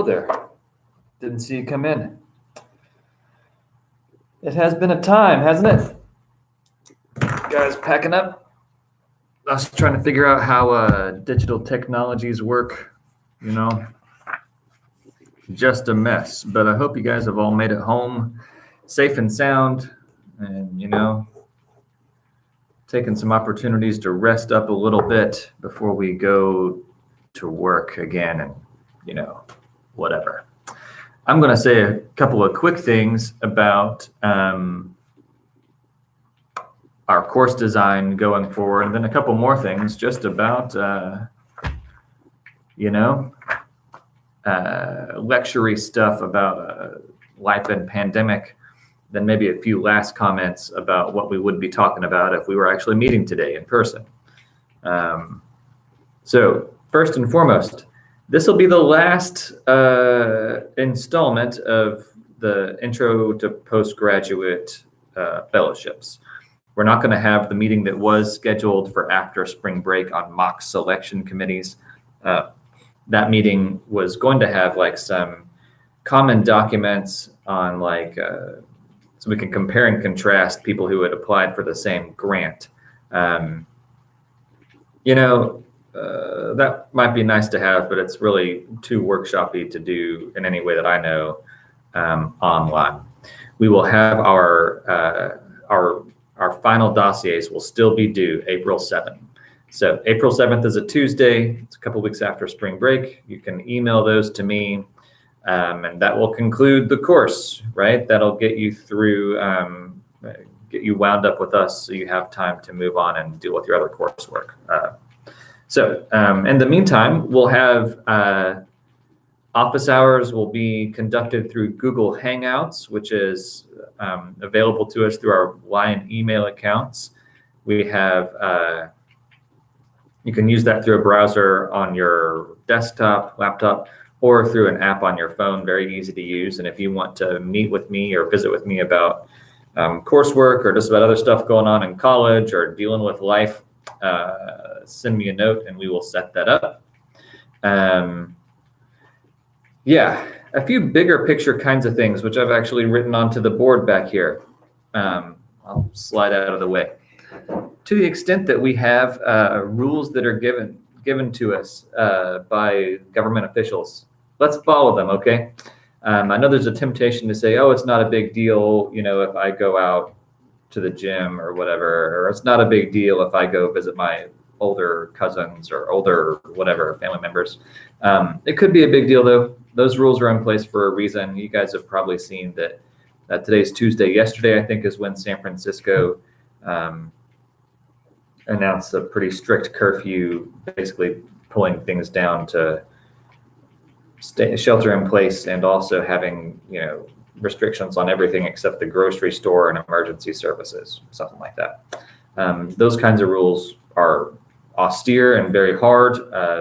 there? Didn't see you come in. It has been a time, hasn't it? Guys packing up. I was trying to figure out how digital technologies work, just a mess. But I hope you guys have all made it home safe and sound and, taking some opportunities to rest up a little bit before we go to work again and, whatever. I'm going to say a couple of quick things about our course design going forward, and then a couple more things just about, lecture-y stuff about life and pandemic, then maybe a few last comments about what we would be talking about if we were actually meeting today in person. So first and foremost, this will be the last installment of the Intro to Postgraduate Fellowships. We're not going to have the meeting that was scheduled for after spring break on mock selection committees. That meeting was going to have some common documents on so we can compare and contrast people who had applied for the same grant. That might be nice to have, but it's really too workshopy to do in any way that I know online. We will have our final dossiers will still be due April 7th. So April 7th is a Tuesday. It's a couple weeks after spring break. You can email those to me, and that will conclude the course, right? That'll get you through, get you wound up with us so you have time to move on and deal with your other coursework. So in the meantime, we'll have office hours will be conducted through Google Hangouts, which is available to us through our Lion email accounts. We have, you can use that through a browser on your desktop, laptop, or through an app on your phone, very easy to use. And if you want to meet with me or visit with me about coursework or just about other stuff going on in college or dealing with life, send me a note and we will set that up. A few bigger picture kinds of things, which I've actually written onto the board back here. I'll slide out of the way. To the extent that we have rules that are given to us by government officials, let's follow them, okay? I know there's a temptation to say, oh, it's not a big deal, if I go out to the gym or whatever, or it's not a big deal if I go visit my older cousins or older whatever family members. It could be a big deal though. Those rules are in place for a reason. You guys have probably seen that today's Tuesday. Yesterday, I think, is when San Francisco announced a pretty strict curfew, basically pulling things down to shelter in place and also having, restrictions on everything except the grocery store and emergency services, something like that. Those kinds of rules are austere and very hard,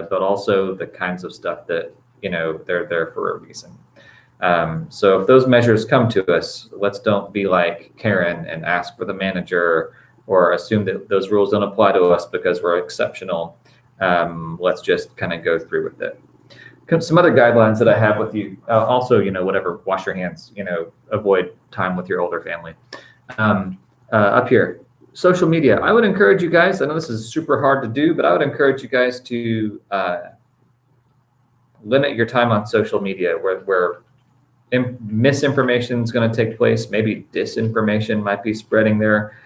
but also the kinds of stuff that, they're there for a reason. So if those measures come to us, let's don't be like Karen and ask for the manager or assume that those rules don't apply to us because we're exceptional. Let's just kind of go through with it. Some other guidelines that I have with you, also, whatever, wash your hands, avoid time with your older family. Up here, social media. I would encourage you guys, I know this is super hard to do, but I would encourage you guys to limit your time on social media where misinformation is going to take place. Maybe disinformation might be spreading there.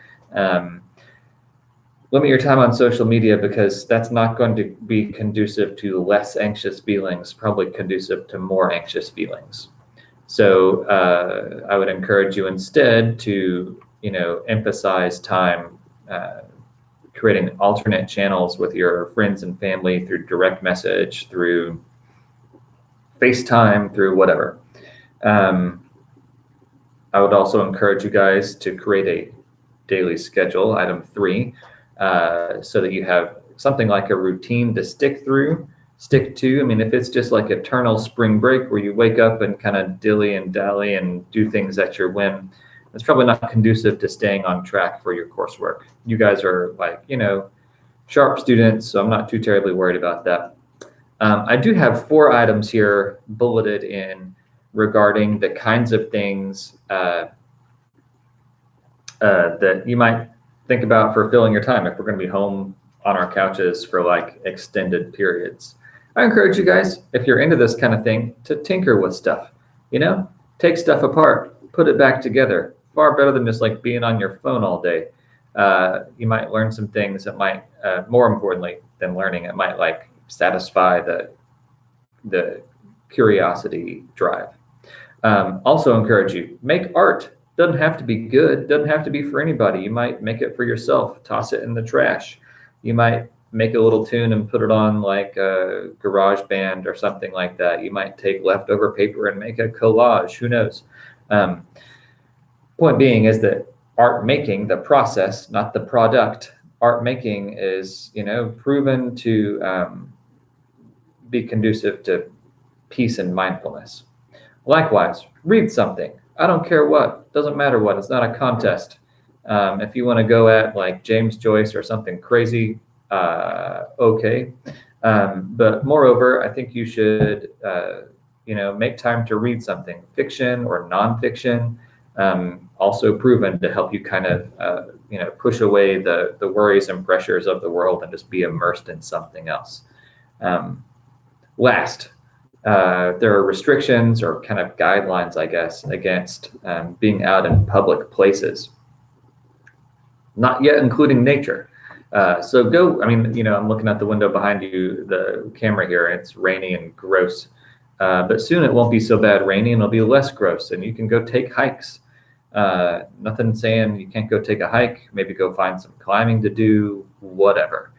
Limit your time on social media because that's not going to be conducive to less anxious feelings, probably conducive to more anxious feelings. So I would encourage you instead to, emphasize time creating alternate channels with your friends and family through direct message, through FaceTime, through whatever. I would also encourage you guys to create a daily schedule, item 3, so that you have something like a routine to stick to. I mean, if it's just like eternal spring break where you wake up and kind of dilly and dally and do things at your whim, that's probably not conducive to staying on track for your coursework. You guys are sharp students, so I'm not too terribly worried about that. I do have 4 items here bulleted in regarding the kinds of things that you might think about for filling your time if we're going to be home on our couches for like extended periods. I encourage you guys, if you're into this kind of thing, to tinker with stuff. Take stuff apart, put it back together. Far better than just like being on your phone all day. You might learn some things that might, more importantly than learning, it might like satisfy the curiosity drive. Also encourage you, make art. Doesn't have to be good, doesn't have to be for anybody. You might make it for yourself, toss it in the trash. You might make a little tune and put it on like a GarageBand or something like that. You might take leftover paper and make a collage, who knows? Point being is that art making, the process, not the product, art making is, proven to be conducive to peace and mindfulness. Likewise, read something. I don't care what, doesn't matter what, it's not a contest. If you want to go at like James Joyce or something crazy, okay. But moreover, I think you should, make time to read something, fiction or nonfiction, also proven to help you kind of, push away the worries and pressures of the world and just be immersed in something else. Last, there are restrictions or kind of guidelines, I guess, against being out in public places, not yet including nature. So go, I'm looking out the window behind you, the camera here, and it's rainy and gross. But soon it won't be so bad rainy and it'll be less gross and you can go take hikes. Nothing saying you can't go take a hike, maybe go find some climbing to do, whatever.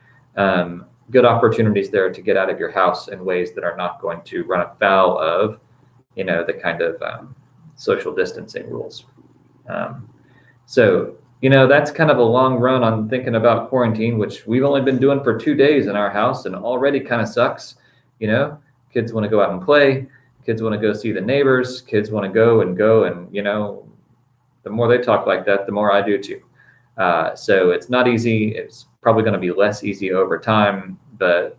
Good opportunities there to get out of your house in ways that are not going to run afoul of, the kind of social distancing rules. So that's kind of a long run on thinking about quarantine, which we've only been doing for 2 days in our house and already kind of sucks. Kids want to go out and play. Kids want to go see the neighbors. Kids want to go, and, the more they talk like that, the more I do too. So it's not easy. It's probably going to be less easy over time, but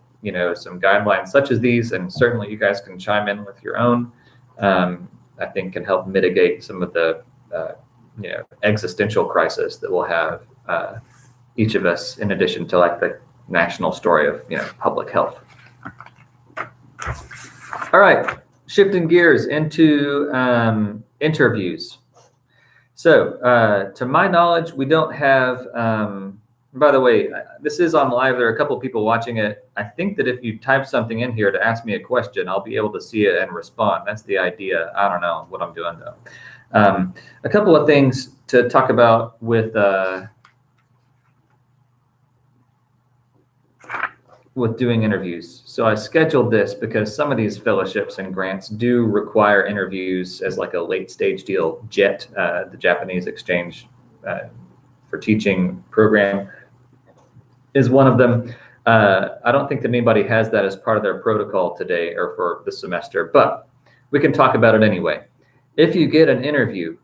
some guidelines such as these, and certainly you guys can chime in with your own, I think can help mitigate some of the existential crisis that we'll have, each of us, in addition to like the national story of public health. All right, shifting gears into interviews. So to my knowledge, we don't have, by the way, this is on live. There are a couple of people watching it. I think that if you type something in here to ask me a question, I'll be able to see it and respond. That's the idea. I don't know what I'm doing though. A couple of things to talk about with doing interviews. So I scheduled this because some of these fellowships and grants do require interviews as like a late stage deal. JET, the Japanese exchange for teaching program, is one of them. I don't think that anybody has that as part of their protocol today or for the semester, but we can talk about it anyway. If you get an interview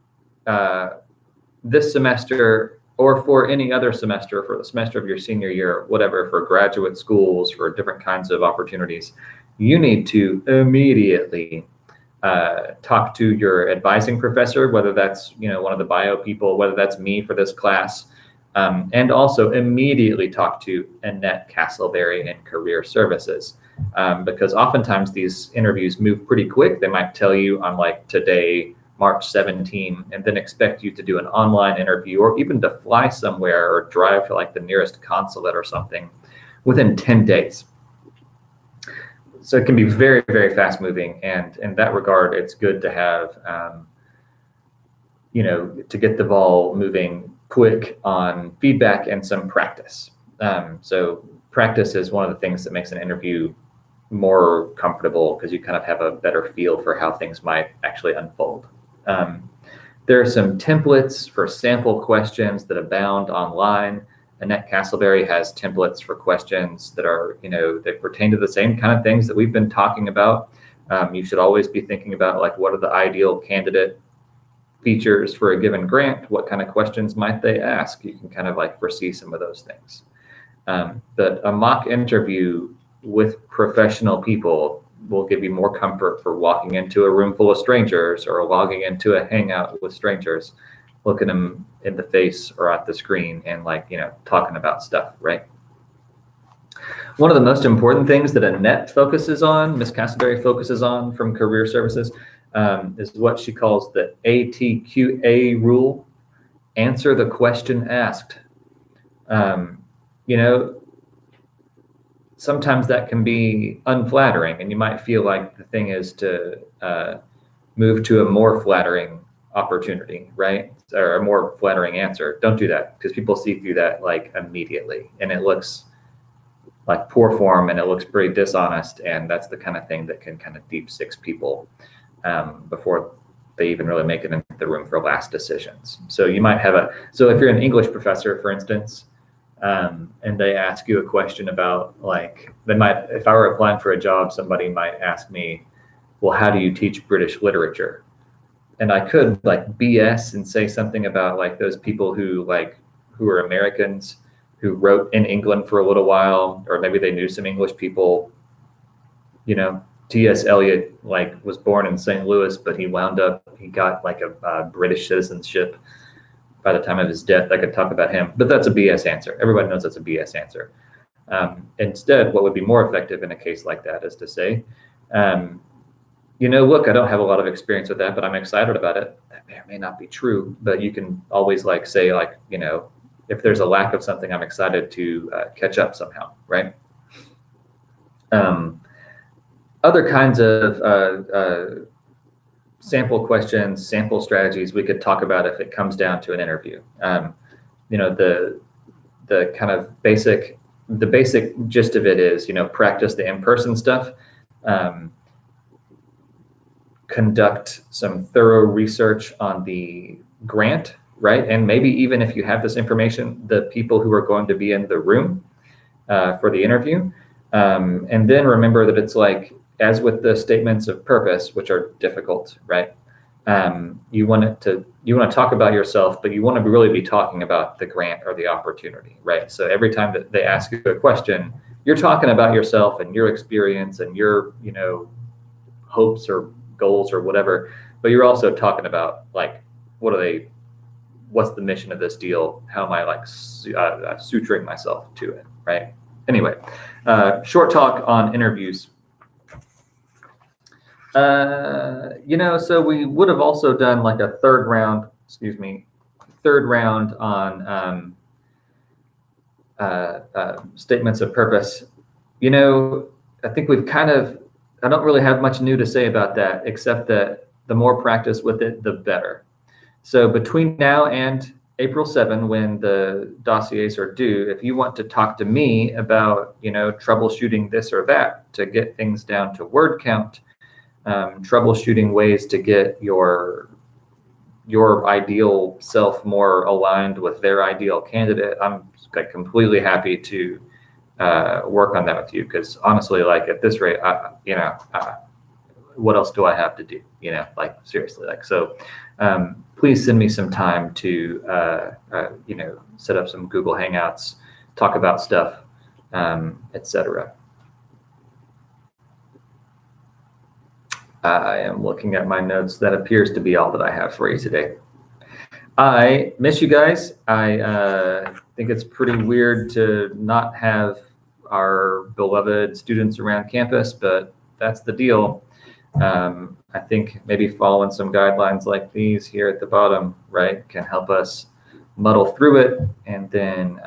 this semester or for any other semester, for the semester of your senior year, whatever, for graduate schools, for different kinds of opportunities, you need to immediately talk to your advising professor, whether that's one of the bio people, whether that's me for this class, and also immediately talk to Annette Castleberry in Career Services, because oftentimes these interviews move pretty quick. They might tell you on like today, March 17, and then expect you to do an online interview or even to fly somewhere or drive to like the nearest consulate or something within 10 days. So it can be very, very fast moving. And in that regard, it's good to have, to get the ball moving quick on feedback and some practice. So practice is one of the things that makes an interview more comfortable because you kind of have a better feel for how things might actually unfold. There are some templates for sample questions that abound online. Annette Castleberry has templates for questions that are, that pertain to the same kind of things that we've been talking about. You should always be thinking about like, what are the ideal candidate features for a given grant? What kind of questions might they ask? You can kind of like foresee some of those things. But a mock interview with professional people will give you more comfort for walking into a room full of strangers or logging into a hangout with strangers, looking them in the face or at the screen and talking about stuff, right? One of the most important things that Annette focuses on, Ms. Castleberry focuses on from Career Services, is what she calls the ATQA rule. Answer the question asked. Sometimes that can be unflattering, and you might feel like the thing is to move to a more flattering opportunity, right? Or a more flattering answer. Don't do that, because people see through that immediately, and it looks like poor form, and it looks pretty dishonest, and that's the kind of thing that can kind of deep six people before they even really make it into the room for last decisions. So you might have so if you're an English professor, for instance, and they ask you a question about if I were applying for a job, somebody might ask me, well, how do you teach British literature? And I could BS and say something about those people who are Americans who wrote in England for a little while, or maybe they knew some English people. T.S. Eliot was born in St. Louis, but he got a British citizenship by the time of his death. I could talk about him, but that's a BS answer. Everybody knows that's a BS answer. Instead, what would be more effective in a case like that is to say, look, I don't have a lot of experience with that, but I'm excited about it. That may or may not be true, but you can always say if there's a lack of something, I'm excited to catch up somehow, right? Other kinds of sample questions, sample strategies we could talk about if it comes down to an interview. The kind of basic gist of it is, practice the in-person stuff, conduct some thorough research on the grant, right? And maybe even if you have this information, the people who are going to be in the room for the interview. And then remember that it's as with the statements of purpose, which are difficult, right? You want to talk about yourself, but you want to really be talking about the grant or the opportunity, right? So every time that they ask you a question, you're talking about yourself and your experience and your, hopes or goals or whatever, but you're also talking about what's the mission of this deal? How am I suturing myself to it, right? Anyway, short talk on interviews. So we would have also done a third round on statements of purpose. I think I don't really have much new to say about that, except that the more practice with it, the better. So between now and April 7, when the dossiers are due, if you want to talk to me about, troubleshooting this or that to get things down to word count, troubleshooting ways to get your ideal self more aligned with their ideal candidate, I'm completely happy to work on that with you, because honestly, at this rate, what else do I have to do? Seriously, so please send me some time to set up some Google Hangouts, talk about stuff, etc. I am looking at my notes. That appears to be all that I have for you today. I miss you guys. I think it's pretty weird to not have our beloved students around campus, but that's the deal. I think maybe following some guidelines like these here at the bottom, right, can help us muddle through it. And then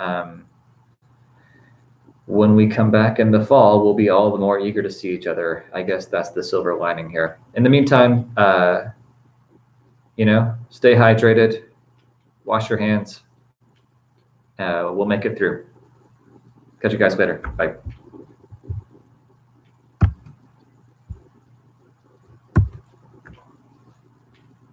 when we come back in the fall, we'll be all the more eager to see each other. I guess that's the silver lining here. In the meantime, stay hydrated, wash your hands. We'll make it through. Catch you guys later. Bye.